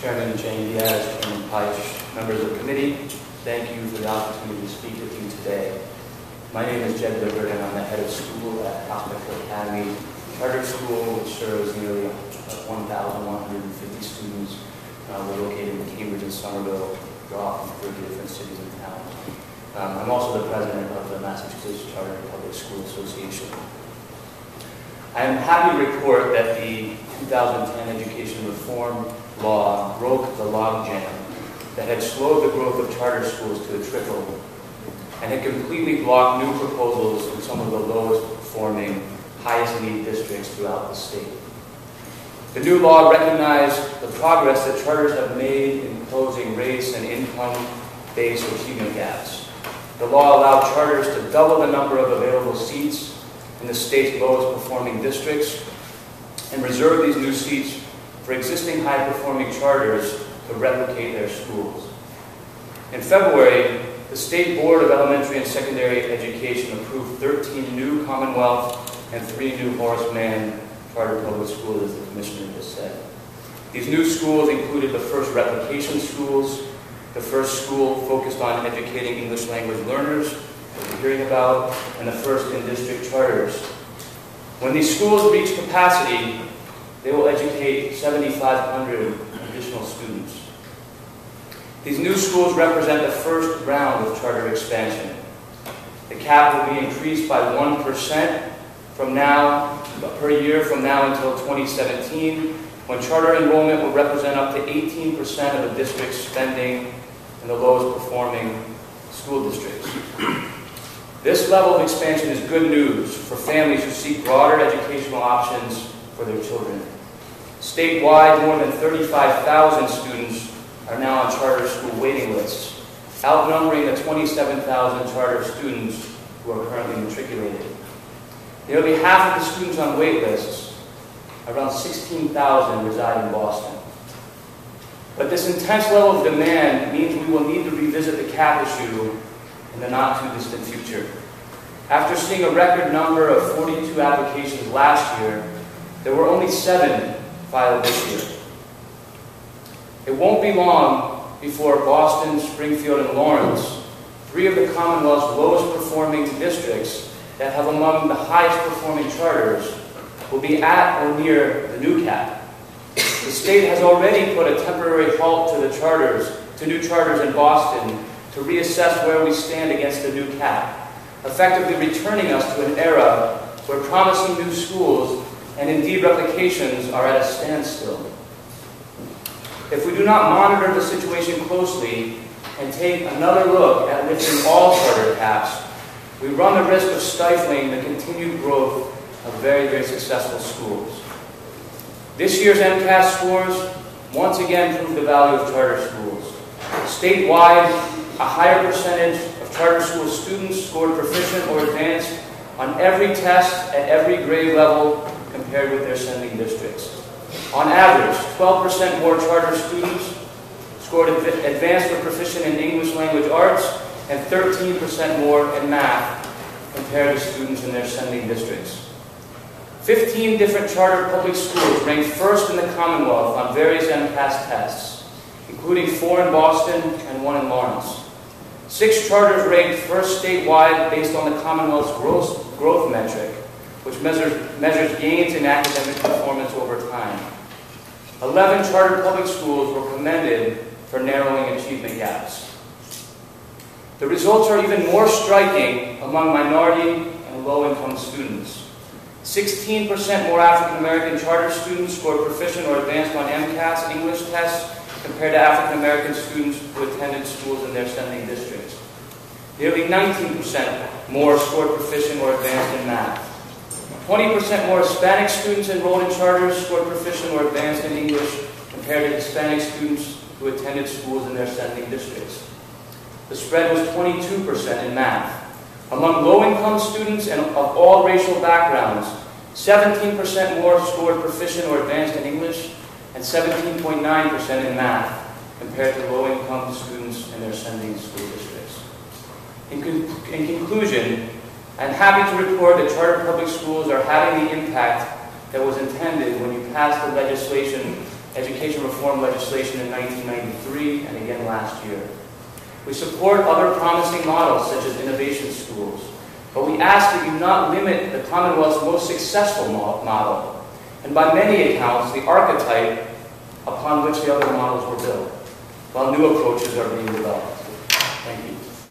Chairman Jane Diaz, Chairman Peich, members of the committee, thank you for the opportunity to speak with you today. My name is Jed Lippard and I'm the head of school at Hospital Academy Charter School, which serves nearly 1,150 students. We're located in Cambridge and Somerville, off in 30 different cities and towns. I'm also the president of the Massachusetts Charter Public School Association. I am happy to report that the 2010 Education Reform Law broke the logjam that had slowed the growth of charter schools to a trickle and had completely blocked new proposals in some of the lowest performing, highest need districts throughout the state. The new law recognized the progress that charters have made in closing race and income-based achievement gaps. The law allowed charters to double the number of available seats in the state's lowest performing districts and reserve these new seats for existing high-performing charters to replicate their schools. In February, the State Board of Elementary and Secondary Education approved 13 new Commonwealth and 3 new Horace Mann charter public schools, as the Commissioner just said. These new schools included the first replication schools, the first school focused on educating English language learners, that we're hearing about, and the first in-district charters. When these schools reach capacity, they will educate 7,500 additional students. These new schools represent the first round of charter expansion. The cap will be increased by 1% per year from now until 2017, when charter enrollment will represent up to 18% of the district's spending in the lowest performing school districts. This level of expansion is good news for families who seek broader educational options for their children. Statewide, more than 35,000 students are now on charter school waiting lists, outnumbering the 27,000 charter students who are currently matriculated. Nearly half of the students on wait lists, around 16,000, reside in Boston. But this intense level of demand means we will need to revisit the cap issue in the not-too-distant future. After seeing a record number of 42 applications last year, there were only 7 filed this year. It won't be long before Boston, Springfield, and Lawrence, 3 of the Commonwealth's lowest performing districts that have among the highest performing charters, will be at or near the new cap. The state has already put a temporary halt to new charters in Boston to reassess where we stand against the new cap, effectively returning us to an era where promising new schools and indeed replications are at a standstill. If we do not monitor the situation closely and take another look at lifting all charter caps, we run the risk of stifling the continued growth of very, very successful schools. This year's MCAS scores once again prove the value of charter schools. Statewide, a higher percentage of charter school students scored proficient or advanced on every test at every grade level compared with their sending districts. On average, 12% more charter students scored advanced or proficient in English language arts and 13% more in math compared to students in their sending districts. 15 different charter public schools ranked first in the Commonwealth on various MCAS tests, including 4 in Boston and 1 in Lawrence. 6 charters ranked first statewide based on the Commonwealth's growth metric, which measures gains in academic performance over time. 11 charter public schools were commended for narrowing achievement gaps. The results are even more striking among minority and low-income students. 16% more African-American charter students scored proficient or advanced on MCAS English tests compared to African-American students who attended schools in their sending districts. Nearly 19% more scored proficient or advanced in math. 20% more Hispanic students enrolled in charters scored proficient or advanced in English compared to Hispanic students who attended schools in their sending districts. The spread was 22% in math. Among low-income students and of all racial backgrounds, 17% more scored proficient or advanced in English and 17.9% in math compared to low-income students in their sending school districts. In conclusion, I'm happy to report that charter public schools are having the impact that was intended when you passed the legislation education reform legislation in 1993 and again last year. We support other promising models such as innovation schools, but we ask that you not limit the Commonwealth's most successful model, and by many accounts, the archetype upon which the other models were built, while new approaches are being developed. Thank you.